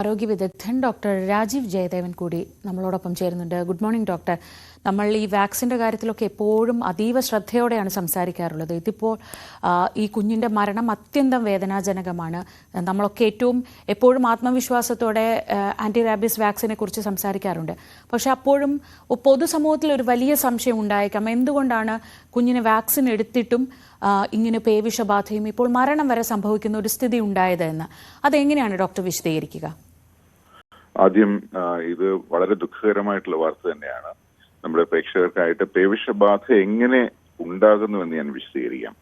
ആരോഗ്യ വിദഗ്ധൻ ഡോക്ടർ രാജീവ് ജയദേവൻ കൂടി നമ്മളോടൊപ്പം ചേരുന്നുണ്ട്. Good morning doctor. നമ്മൾ ഈ വാക്സിൻ്റെ കാര്യത്തിലൊക്കെ എപ്പോഴും അതീവ ശ്രദ്ധയോടെയാണ് സംസാരിക്കാറുള്ളത്. ഇതിപ്പോൾ ഈ കുഞ്ഞിൻ്റെ മരണം അത്യന്തം വേദനാജനകമാണ്. നമ്മളൊക്കെ എപ്പോഴും ആത്മവിശ്വാസത്തോടെ ആൻറ്റി റാബീസ് വാക്സിനെ കുറിച്ച് സംസാരിക്കാറുണ്ട്. പക്ഷെ അപ്പോഴും പൊതുസമൂഹത്തിൽ ഒരു വലിയ സംശയം ഉണ്ടായേക്കാം, എന്തുകൊണ്ടാണ് കുഞ്ഞിന് വാക്സിൻ എടുത്തിട്ടും ഇങ്ങനെ പേവിഷബാധയും ഇപ്പോൾ മരണം വരെ സംഭവിക്കുന്ന ഒരു സ്ഥിതി ഉണ്ടായത് എന്ന്. അതെങ്ങനെയാണ് ഡോക്ടർ വിശദീകരിക്കുക? ആദ്യം ഇത് വളരെ ദുഃഖകരമായിട്ടുള്ള വാർത്ത തന്നെയാണ്. നമ്മുടെ പ്രേക്ഷകർക്കായിട്ട് പേവിഷബാധ എങ്ങനെ ഉണ്ടാകുന്നുവെന്ന് ഞാൻ വിശദീകരിക്കാം.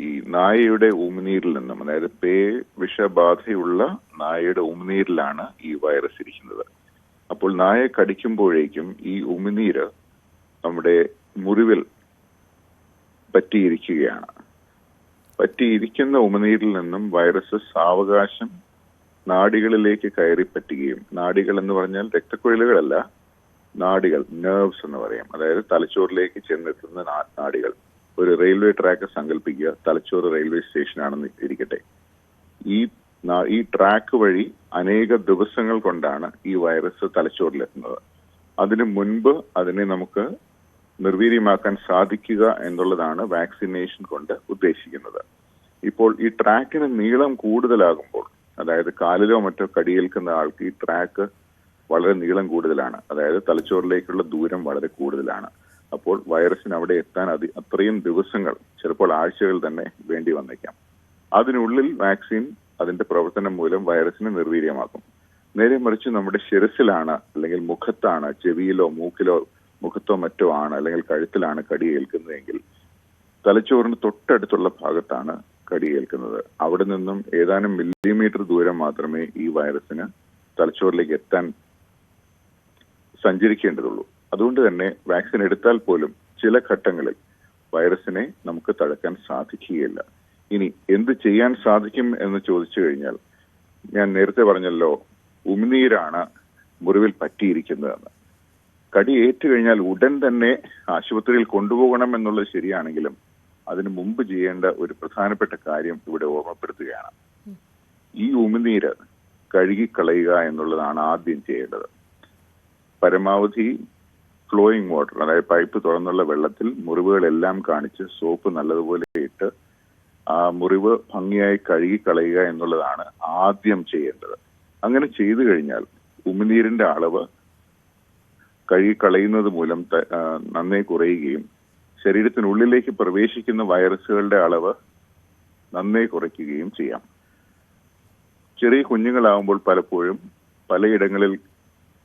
ഈ നായയുടെ ഉമിനീരിൽ നിന്നും, അതായത് പേവിഷബാധയുള്ള നായയുടെ ഉമിനീരിലാണ് ഈ വൈറസ് ഇരിക്കുന്നത്. അപ്പോൾ നായ കടിക്കുമ്പോഴേക്കും ഈ ഉമിനീര് നമ്മുടെ മുറിവിൽ പറ്റിയിരിക്കുകയാണ്. പറ്റിയിരിക്കുന്ന ഉമിനീരിൽ നിന്നും വൈറസ് സാവകാശം നാഡികളിലേക്ക് കയറി പറ്റുകയും, നാഡികൾ എന്ന് പറഞ്ഞാൽ രക്തക്കുഴലുകളല്ല, നാഡികൾ, നെർവ്സ് എന്ന് പറയാം. അതായത് തലച്ചോറിലേക്ക് ചെന്നെത്തുന്ന നാഡികൾ. ഒരു റെയിൽവേ ട്രാക്ക് സങ്കല്പിക്കുക, തലച്ചോറ് റെയിൽവേ സ്റ്റേഷനാണെന്ന് ഇരിക്കട്ടെ. ഈ ട്രാക്ക് വഴി അനേക ദിവസങ്ങൾ കൊണ്ടാണ് ഈ വൈറസ് തലച്ചോറിലെത്തുന്നത്. അതിനു മുൻപ് അതിനെ നമുക്ക് നിർവീര്യമാക്കാൻ സാധിക്കുക എന്നുള്ളതാണ് വാക്സിനേഷൻ കൊണ്ട് ഉദ്ദേശിക്കുന്നത്. ഇപ്പോൾ ഈ ട്രാക്കിന് നീളം കൂടുതലാകുമ്പോൾ, അതായത് കാലിലോ മറ്റോ കടിയേൽക്കുന്ന ആൾക്ക് ഈ ട്രാക്ക് വളരെ നീളം കൂടുതലാണ്, അതായത് തലച്ചോറിലേക്കുള്ള ദൂരം വളരെ കൂടുതലാണ്. അപ്പോൾ വൈറസിന് അവിടെ എത്താൻ അത്രയും ദിവസങ്ങൾ, ചിലപ്പോൾ ആഴ്ചകൾ തന്നെ വേണ്ടി വന്നേക്കാം. അതിനുള്ളിൽ വാക്സിൻ അതിന്റെ പ്രവർത്തനം മൂലം വൈറസിനെ നിർവീര്യമാക്കും. നേരെ മറിച്ച് നമ്മുടെ ശിരസിലാണ്, അല്ലെങ്കിൽ മുഖത്താണ്, ചെവിയിലോ മൂക്കിലോ മുഖത്തോ മറ്റോ ആണ്, അല്ലെങ്കിൽ കഴുത്തിലാണ് കടിയേൽക്കുന്നതെങ്കിൽ തലച്ചോറിന് തൊട്ടടുത്തുള്ള ഭാഗത്താണ് കടിയേൽക്കുന്നത്. അവിടെ നിന്നും ഏതാനും മില്ലിമീറ്റർ ദൂരം മാത്രമേ ഈ വൈറസിന് തലച്ചോറിലേക്ക് എത്താൻ സഞ്ചരിക്കേണ്ടതുള്ളൂ. അതുകൊണ്ട് തന്നെ വാക്സിൻ എടുത്താൽ പോലും ചില ഘട്ടങ്ങളിൽ വൈറസിനെ നമുക്ക് തടുക്കാൻ സാധിക്കുകയില്ല. ഇനി എന്ത് ചെയ്യാൻ സാധിക്കും എന്ന് ചോദിച്ചു കഴിഞ്ഞാൽ, ഞാൻ നേരത്തെ പറഞ്ഞല്ലോ, ഉമിനീരാണ് മുറിവിൽ പറ്റിയിരിക്കുന്നതെന്ന്. കടി ഏറ്റു കഴിഞ്ഞാൽ ഉടൻ തന്നെ ആശുപത്രിയിൽ കൊണ്ടുപോകണം എന്നുള്ളത് ശരിയാണെങ്കിലും അതിനു മുമ്പ് ചെയ്യേണ്ട ഒരു പ്രധാനപ്പെട്ട കാര്യം ഇവിടെ ഓർമ്മപ്പെടുത്തുകയാണ്. ഈ ഉമിനീര് കഴുകിക്കളയുക എന്നുള്ളതാണ് ആദ്യം ചെയ്യേണ്ടത്. പരമാവധി ഫ്ലോയിങ് വാട്ടർ, അതായത് പൈപ്പ് തുറന്നുള്ള വെള്ളത്തിൽ മുറിവുകളെല്ലാം കാണിച്ച് സോപ്പ് നല്ലതുപോലെ ഇട്ട് ആ മുറിവ് ഭംഗിയായി കഴുകിക്കളയുക എന്നുള്ളതാണ് ആദ്യം ചെയ്യേണ്ടത്. അങ്ങനെ ചെയ്തു കഴിഞ്ഞാൽ ഉമിനീരിന്റെ അളവ് കഴുകിക്കളയുന്നത് മൂലം നന്നേ കുറയുകയും ശരീരത്തിനുള്ളിലേക്ക് പ്രവേശിക്കുന്ന വൈറസുകളുടെ അളവ് നന്നേ കുറയ്ക്കുകയും ചെയ്യാം. ചെറിയ കുഞ്ഞുങ്ങളാവുമ്പോൾ പലപ്പോഴും പലയിടങ്ങളിൽ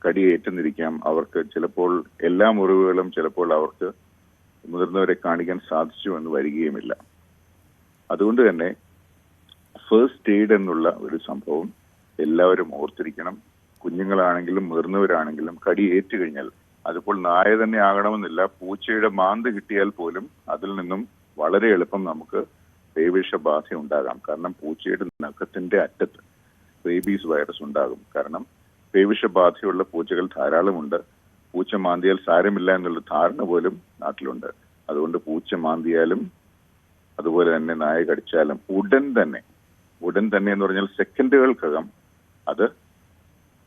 കടിയേറ്റുന്നിരിക്കാം. അവർക്ക് ചിലപ്പോൾ എല്ലാ മുറിവുകളും ചിലപ്പോൾ അവർക്ക് മുതിർന്നവരെ കാണിക്കാൻ സാധിച്ചു എന്ന് വരികയുമില്ല. അതുകൊണ്ട് തന്നെ ഫസ്റ്റ് എയ്ഡ് എന്നുള്ള ഒരു സംഭവം എല്ലാവരും ഓർത്തിരിക്കണം. കുഞ്ഞുങ്ങളാണെങ്കിലും മുതിർന്നവരാണെങ്കിലും കടിയേറ്റു കഴിഞ്ഞാൽ, അതിപ്പോൾ നായ തന്നെ ആകണമെന്നില്ല, പൂച്ചയുടെ മാന്ത് കിട്ടിയാൽ പോലും അതിൽ നിന്നും വളരെ എളുപ്പം നമുക്ക് പേവിഷബാധ ഉണ്ടാകാം. കാരണം പൂച്ചയുടെ നഖത്തിന്റെ അറ്റത്ത് റേബീസ് വൈറസ് ഉണ്ടാകും. കാരണം പേവിഷബാധയുള്ള പൂച്ചകൾ ധാരാളമുണ്ട്. പൂച്ച മാന്തിയാൽ സാരമില്ല എന്നുള്ള ധാരണ പോലും നാട്ടിലുണ്ട്. അതുകൊണ്ട് പൂച്ച മാന്തിയാലും അതുപോലെ തന്നെ നായ കടിച്ചാലും ഉടൻ തന്നെ എന്ന് പറഞ്ഞാൽ സെക്കൻഡുകൾക്കകം അത്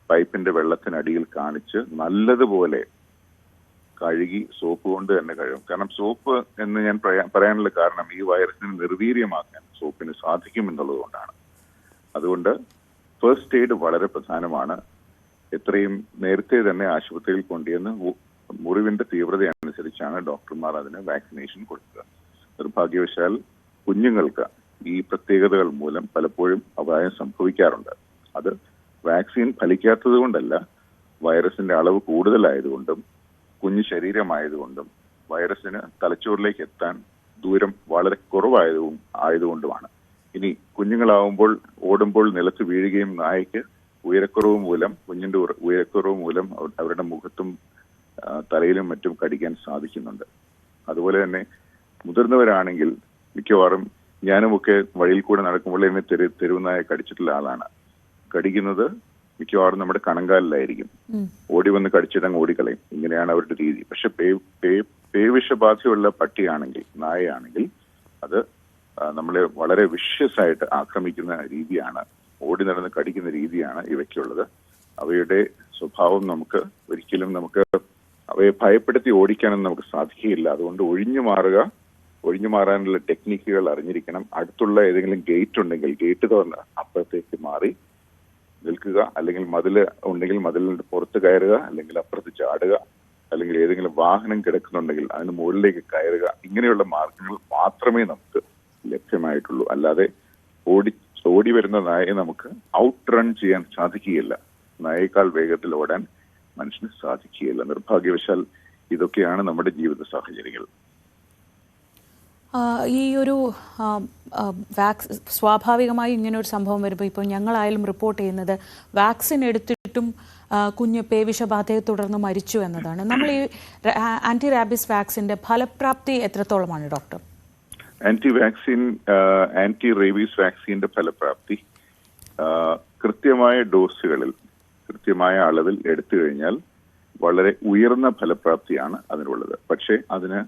പൈപ്പിന്റെ വെള്ളത്തിനടിയിൽ കാണിച്ച് നല്ലതുപോലെ കഴുകി സോപ്പ് കൊണ്ട് തന്നെ കഴുകും. കാരണം സോപ്പ് എന്ന് ഞാൻ പറയാനുള്ള കാരണം ഈ വൈറസിനെ നിർവീര്യമാക്കാൻ സോപ്പിന് സാധിക്കും എന്നുള്ളത് കൊണ്ടാണ്. അതുകൊണ്ട് ഫസ്റ്റ് എയ്ഡ് വളരെ പ്രധാനമാണ്. എത്രയും നേരത്തെ തന്നെ ആശുപത്രിയിൽ കൊണ്ടുവന്ന് മുറിവിന്റെ തീവ്രത അനുസരിച്ചാണ് ഡോക്ടർമാർ അതിന് വാക്സിനേഷൻ കൊടുക്കുക. നിർഭാഗ്യവശാൽ കുഞ്ഞുങ്ങൾക്ക് ഈ പ്രത്യേകതകൾ മൂലം പലപ്പോഴും അപായം സംഭവിക്കാറുണ്ട്. അത് വാക്സിൻ ഫലിക്കാത്തത് കൊണ്ടല്ല, വൈറസിന്റെ അളവ് കൂടുതലായതുകൊണ്ടും കുഞ്ഞു ശരീരമായതുകൊണ്ടും വൈറസിന് തലച്ചോറിലേക്ക് എത്താൻ ദൂരം വളരെ ആയതുകൊണ്ടുമാണ്. ഇനി കുഞ്ഞുങ്ങളാവുമ്പോൾ ഓടുമ്പോൾ നിലത്ത് വീഴുകയും നായയ്ക്ക് കുഞ്ഞിന്റെ ഉയരക്കുറവ് മൂലം അവരുടെ മുഖത്തും തലയിലും മറ്റും കടിക്കാൻ സാധിക്കുന്നുണ്ട്. അതുപോലെ തന്നെ മുതിർന്നവരാണെങ്കിൽ മിക്കവാറും, ഞാനുമൊക്കെ വഴിയിൽ കൂടെ നടക്കുമ്പോൾ എന്നെ തെരുവുനായ കടിച്ചിട്ടുള്ള ആളാണ്. കടിക്കുന്നത് മിക്കവാറും നമ്മുടെ കണങ്കാലിലായിരിക്കും. ഓടി വന്ന് കടിച്ചിടങ്ങ് ഓടിക്കളയും. ഇങ്ങനെയാണ് അവരുടെ രീതി. പക്ഷെ പേവിഷബാധയുള്ള പട്ടിയാണെങ്കിൽ, നായയാണെങ്കിൽ അത് നമ്മളെ വളരെ വിഷ്യസ് ആയിട്ട് ആക്രമിക്കുന്ന രീതിയാണ് ഓടി നടന്ന് കടിക്കുന്ന രീതിയാണ് ഇവയ്ക്കുള്ളത്. അവയുടെ സ്വഭാവം ഒരിക്കലും അവയെ ഭയപ്പെടുത്തി ഓടിക്കാനൊന്നും നമുക്ക് സാധിക്കുകയില്ല. അതുകൊണ്ട് ഒഴിഞ്ഞു മാറാനുള്ള ടെക്നിക്കുകൾ അറിഞ്ഞിരിക്കണം. അടുത്തുള്ള ഏതെങ്കിലും ഗേറ്റ് ഉണ്ടെങ്കിൽ ഗേറ്റ് തുറന്ന് അപ്പുറത്തേക്ക് മാറി നിൽക്കുക, അല്ലെങ്കിൽ മതില് ഉണ്ടെങ്കിൽ മതിലിന്റെ പുറത്ത് കയറുക, അല്ലെങ്കിൽ അപ്പുറത്ത് ചാടുക, അല്ലെങ്കിൽ ഏതെങ്കിലും വാഹനം കിടക്കുന്നുണ്ടെങ്കിൽ അതിന് മുകളിലേക്ക് കയറുക. ഇങ്ങനെയുള്ള മാർഗങ്ങൾ മാത്രമേ നമുക്ക് ലഭ്യമായിട്ടുള്ളൂ. അല്ലാതെ ഓടി വരുന്ന നായയെ നമുക്ക് ഔട്ട് റൺ ചെയ്യാൻ സാധിക്കുകയില്ല. നായേക്കാൾ വേഗത്തിൽ ഓടാൻ മനുഷ്യന് സാധിക്കുകയില്ല. നിർഭാഗ്യവശാൽ ഇതൊക്കെയാണ് നമ്മുടെ ജീവിത സാഹചര്യങ്ങൾ. ഈ ഒരു സ്വാഭാവികമായി ഇങ്ങനൊരു സംഭവം വരുമ്പോൾ ഇപ്പോൾ ഞങ്ങളായാലും റിപ്പോർട്ട് ചെയ്യുന്നത് വാക്സിൻ എടുത്തിട്ടും കുഞ്ഞ് പേവിഷബാധയെ തുടർന്ന് മരിച്ചു എന്നതാണ്. നമ്മൾ ഈ ആന്റി റാബീസ് വാക്സിന്റെ ഫലപ്രാപ്തി എത്രത്തോളമാണ് ഡോക്ടർ? ആന്റി റേബീസ് വാക്സിന്റെ ഫലപ്രാപ്തി കൃത്യമായ ഡോസുകളിൽ കൃത്യമായ അളവിൽ എടുത്തു കഴിഞ്ഞാൽ വളരെ ഉയർന്ന ഫലപ്രാപ്തിയാണ് അതിനുള്ളത്. പക്ഷേ അതിന്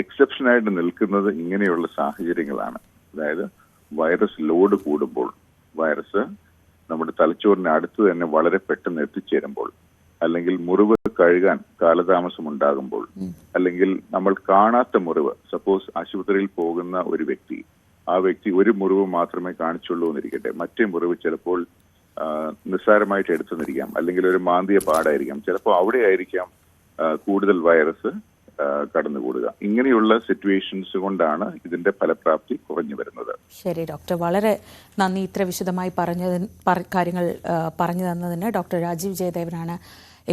എക്സെപ്ഷനായിട്ട് നിൽക്കുന്നത് ഇങ്ങനെയുള്ള സാഹചര്യങ്ങളാണ്. അതായത് വൈറസ് ലോഡ് കൂടുമ്പോൾ, വൈറസ് നമ്മുടെ തലച്ചോറിന് അടുത്ത് തന്നെ വളരെ പെട്ടെന്ന് എത്തിച്ചേരുമ്പോൾ, അല്ലെങ്കിൽ മുറിവ് കഴുകാൻ കാലതാമസം ഉണ്ടാകുമ്പോൾ, അല്ലെങ്കിൽ നമ്മൾ കാണാത്ത മുറിവ്, സപ്പോസ് ആശുപത്രിയിൽ പോകുന്ന ഒരു വ്യക്തി, ആ വ്യക്തി ഒരു മുറിവ് മാത്രമേ കാണിച്ചുള്ളൂ എന്നിരിക്കട്ടെ, മറ്റേ മുറിവ് ചിലപ്പോൾ നിസ്സാരമായിട്ട് എടുത്തെന്നിരിക്കാം, അല്ലെങ്കിൽ ഒരു മാന്തിയ പാടായിരിക്കാം, ചിലപ്പോൾ അവിടെ ആയിരിക്കാം കൂടുതൽ വൈറസ് കടന്നുകൂടുക. ഇങ്ങനെയുള്ള സിറ്റുവേഷൻസ് കൊണ്ടാണ് ഇതിന്റെ ഫലപ്രാപ്തി കുറഞ്ഞു വരുന്നത്. ശരി ഡോക്ടർ, വളരെ നന്ദി ഇത്ര വിശദമായി കാര്യങ്ങൾ പറഞ്ഞു തന്നതിന്. ഡോക്ടർ രാജീവ് ജയദേവനാണ്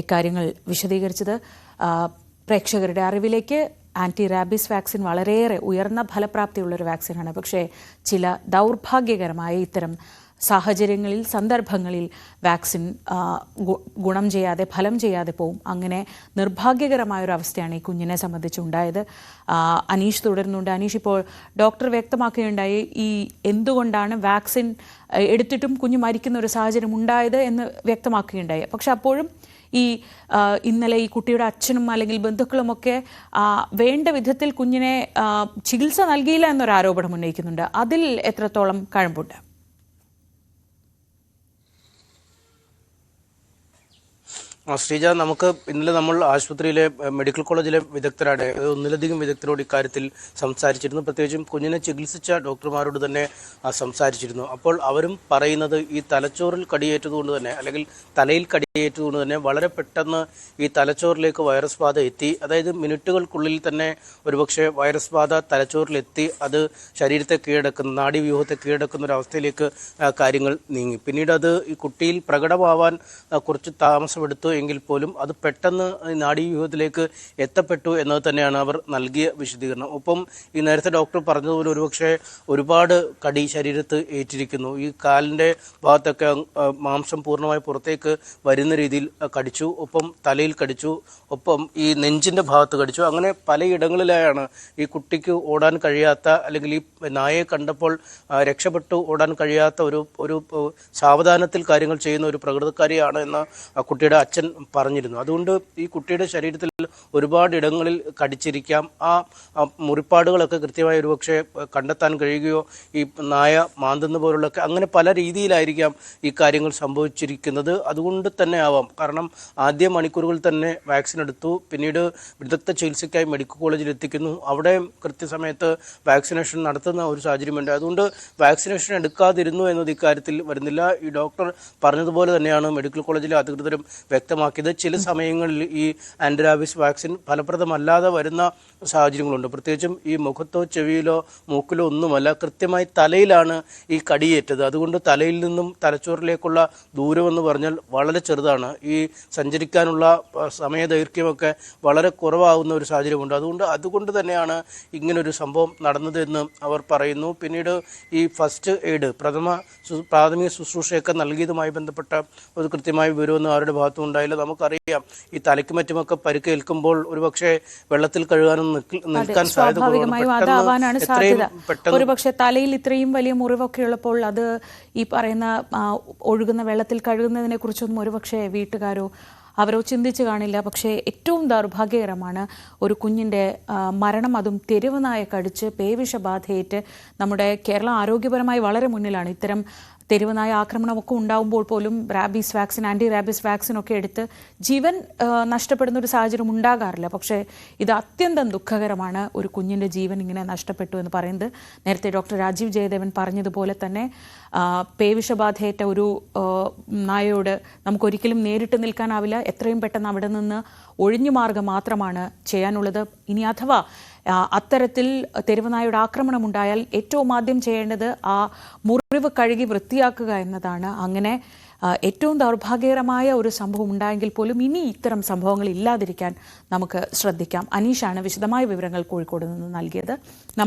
ഇക്കാര്യങ്ങൾ വിശദീകരിച്ചത്. പ്രേക്ഷകരുടെ അറിവിലേക്ക് ആന്റി റാബീസ് വാക്സിൻ വളരെയേറെ ഉയർന്ന ഫലപ്രാപ്തിയുള്ളൊരു വാക്സിനാണ്. പക്ഷേ ചില ദൗർഭാഗ്യകരമായ ഇത്തരം സാഹചര്യങ്ങളിൽ, സന്ദർഭങ്ങളിൽ വാക്സിൻ ഗുണം ചെയ്യാതെ, ഫലം ചെയ്യാതെ പോവും. അങ്ങനെ നിർഭാഗ്യകരമായൊരു അവസ്ഥയാണ് ഈ കുഞ്ഞിനെ സംബന്ധിച്ചുണ്ടായത്. അനീഷ് തുടരുന്നുണ്ട്. അനീഷ്, ഇപ്പോൾ ഡോക്ടർ വ്യക്തമാക്കുകയുണ്ടായി ഈ എന്തുകൊണ്ടാണ് വാക്സിൻ എടുത്തിട്ടും കുഞ്ഞ് മരിക്കുന്ന ഒരു സാഹചര്യം ഉണ്ടായത് എന്ന് വ്യക്തമാക്കുകയുണ്ടായി. പക്ഷെ അപ്പോഴും ഇന്നലെ ഈ കുട്ടിയുടെ അച്ഛനും അല്ലെങ്കിൽ ബന്ധുക്കളുമൊക്കെ വേണ്ട വിധത്തിൽ കുഞ്ഞിനെ ചികിത്സ നൽകിയില്ല എന്നൊരു ആരോപണം ഉന്നയിക്കുന്നുണ്ട്. അതിൽ എത്രത്തോളം കഴമ്പുണ്ട്? ശ്രീജ, നമുക്ക് ഇന്നലെ നമ്മൾ ആശുപത്രിയിലെ മെഡിക്കൽ കോളേജിലെ വിദഗ്ധരാണ്, ഒന്നിലധികം വിദഗ്ധരോട് ഇക്കാര്യത്തിൽ സംസാരിച്ചിരുന്നു. പ്രത്യേകിച്ചും കുഞ്ഞിനെ ചികിത്സിച്ച ഡോക്ടർമാരോട് തന്നെ സംസാരിച്ചിരുന്നു. അപ്പോൾ അവരും പറയുന്നത് ഈ തലച്ചോറിൽ കടിയേറ്റതുകൊണ്ട് തന്നെ, അല്ലെങ്കിൽ തലയിൽ കടിയേറ്റതുകൊണ്ട് തന്നെ വളരെ പെട്ടെന്ന് ഈ തലച്ചോറിലേക്ക് വൈറസ് ബാധ എത്തി. അതായത് മിനിറ്റുകൾക്കുള്ളിൽ തന്നെ ഒരുപക്ഷെ വൈറസ് ബാധ തലച്ചോറിലെത്തി അത് ശരീരത്തെ കീഴടക്കുന്ന, നാഡീവ്യൂഹത്തെ കീഴടക്കുന്ന ഒരു അവസ്ഥയിലേക്ക് കാര്യങ്ങൾ നീങ്ങി. പിന്നീട് അത് ഈ കുട്ടിയിൽ പ്രകടമാവാൻ കുറച്ച് താമസമെടുത്തു എങ്കിൽ പോലും അത് പെട്ടെന്ന് നാഡീവ്യൂഹത്തിലേക്ക് എത്തപ്പെട്ടു എന്നത് തന്നെയാണ് അവർ നൽകിയ വിശദീകരണം. ഒപ്പം ഈ നേരത്തെ ഡോക്ടർ പറഞ്ഞതുപോലെ ഒരുപക്ഷെ ഒരുപാട് കടി ശരീരത്ത് ഏറ്റിരിക്കുന്നു. ഈ കാലിൻ്റെ ഭാഗത്തൊക്കെ മാംസം പൂർണ്ണമായി പുറത്തേക്ക് വരുന്ന രീതിയിൽ കടിച്ചു, ഒപ്പം തലയിൽ കടിച്ചു, ഒപ്പം ഈ നെഞ്ചിൻ്റെ ഭാഗത്ത് കടിച്ചു. അങ്ങനെ പലയിടങ്ങളിലായാണ് ഈ കുട്ടിക്ക് ഓടാൻ കഴിയാത്ത, അല്ലെങ്കിൽ ഈ നായയെ കണ്ടപ്പോൾ രക്ഷപ്പെട്ടു ഓടാൻ കഴിയാത്ത ഒരു സാവധാനത്തിൽ കാര്യങ്ങൾ ചെയ്യുന്ന ഒരു പ്രകൃതക്കാരിയാണ് എന്ന് കുട്ടിയുടെ അച്ഛൻ പറഞ്ഞിരുന്നു. അതുകൊണ്ട് ഈ കുട്ടിയുടെ ശരീരത്തിൽ ഒരുപാട് ഇടങ്ങളിൽ കടിച്ചിരിക്കാം. ആ മുറിപ്പാടുകളൊക്കെ കൃത്യമായി ഒരുപക്ഷെ കണ്ടെത്താൻ കഴിയുകയോ ഈ നായ മാന്തുന്ന പോലുള്ളൊക്കെ അങ്ങനെ പല രീതിയിലായിരിക്കാം ഈ കാര്യങ്ങൾ സംഭവിച്ചിരിക്കുന്നത്. അതുകൊണ്ട് തന്നെ ആവാം. കാരണം ആദ്യ മണിക്കൂറുകളിൽ തന്നെ വാക്സിൻ എടുത്തു, പിന്നീട് വിദഗ്ധ ചികിത്സയ്ക്കായി മെഡിക്കൽ കോളേജിൽ എത്തിക്കുന്നു, അവിടെ കൃത്യസമയത്ത് വാക്സിനേഷൻ നടത്തുന്ന ഒരു സാഹചര്യമുണ്ട്. അതുകൊണ്ട് വാക്സിനേഷൻ എടുക്കാതിരുന്നു എന്നത് ഇക്കാര്യത്തിൽ വരുന്നില്ല. ഈ ഡോക്ടർ പറഞ്ഞതുപോലെ തന്നെയാണ് മെഡിക്കൽ കോളേജിലെ അധികൃതരും വ്യക്തമാക്കിയത്. ചില സമയങ്ങളിൽ ഈ ആന്റി റാബീസ് വാക്സിൻ ഫലപ്രദമല്ലാതെ വരുന്ന സാഹചര്യങ്ങളുണ്ട്. പ്രത്യേകിച്ചും ഈ മുഖത്തോ ചെവിയിലോ മൂക്കിലോ ഒന്നുമല്ല, കൃത്യമായി തലയിലാണ് ഈ കടിയേറ്റത്. അതുകൊണ്ട് തലയിൽ നിന്നും തലച്ചോറിലേക്കുള്ള ദൂരമെന്ന് പറഞ്ഞാൽ വളരെ ചെറുതാണ്. ഈ സഞ്ചരിക്കാനുള്ള സമയദൈർഘ്യമൊക്കെ വളരെ കുറവാകുന്ന ഒരു സാഹചര്യമുണ്ട്. അതുകൊണ്ട് തന്നെയാണ് ഇങ്ങനൊരു സംഭവം നടന്നതെന്ന് അവർ പറയുന്നു. പിന്നീട് ഈ ഫസ്റ്റ് എയ്ഡ്, പ്രാഥമിക ശുശ്രൂഷയൊക്കെ നൽകിയതുമായി ബന്ധപ്പെട്ട ഒരു കൃത്യമായ വിവരമൊന്നും അവരുടെ ഭാഗത്തും ഉണ്ടായില്ല. നമുക്കറിയാം ഈ തലയ്ക്ക് മറ്റുമൊക്കെ പരിക്കേൽക്കുമ്പോൾ ഒരുപക്ഷെ വെള്ളത്തിൽ കഴുകാനും നിൽക്കാൻ സാധ്യത. ഒരുപക്ഷെ തലയിൽ ഇത്രയും വലിയ മുറിവൊക്കെ ഉള്ളപ്പോൾ അത് ഈ പറയുന്ന ഒഴുകുന്ന വെള്ളത്തിൽ കഴുകുന്നതിനെ കുറിച്ചൊന്നും ഒരുപക്ഷെ വീട്ടുകാരോ അവരോ ചിന്തിച്ചു കാണില്ല. പക്ഷേ ഏറ്റവും ദൗർഭാഗ്യകരമാണ് ഒരു കുഞ്ഞിൻ്റെ മരണം, അതും തെരുവ് നായ കടിച്ച് പേവിഷബാധയേറ്റ്. നമ്മുടെ കേരളം ആരോഗ്യപരമായി വളരെ മുന്നിലാണ്. ഇത്തരം തെരുവുനായ ആക്രമണമൊക്കെ ഉണ്ടാകുമ്പോൾ പോലും റാബീസ് വാക്സിൻ, ആൻറ്റി റാബീസ് വാക്സിനൊക്കെ എടുത്ത് ജീവൻ നഷ്ടപ്പെടുന്ന ഒരു സാഹചര്യം ഉണ്ടാകാറില്ല. പക്ഷേ ഇത് അത്യന്തം ദുഃഖകരമാണ്, ഒരു കുഞ്ഞിൻ്റെ ജീവൻ ഇങ്ങനെ നഷ്ടപ്പെട്ടു എന്ന് പറയുന്നത്. നേരത്തെ ഡോക്ടർ രാജീവ് ജയദേവൻ പറഞ്ഞതുപോലെ തന്നെ പേവിഷബാധയേറ്റ ഒരു നായയോട് നമുക്കൊരിക്കലും നേരിട്ട് നിൽക്കാനാവില്ല. എത്രയും പെട്ടെന്ന് അവിടെ നിന്ന് ഒഴിഞ്ഞു മാർഗം മാത്രമാണ് ചെയ്യാനുള്ളത്. ഇനി അഥവാ അത്തരത്തിൽ തെരുവുനായയുടെ ആക്രമണം ഉണ്ടായാൽ ഏറ്റവും ആദ്യം ചെയ്യേണ്ടത് ആ മുറിവ് കഴുകി വൃത്തിയാക്കുക എന്നതാണ്. അങ്ങനെ ഏറ്റവും ദൗർഭാഗ്യകരമായ ഒരു സംഭവം ഉണ്ടായെങ്കിൽ പോലും ഇനി ഇത്തരം സംഭവങ്ങൾ ഇല്ലാതിരിക്കാൻ നമുക്ക് ശ്രദ്ധിക്കാം. അനീഷാണ് വിശദമായ വിവരങ്ങൾ കോഴിക്കോട് നിന്ന് നൽകിയത്. നമ്മൾ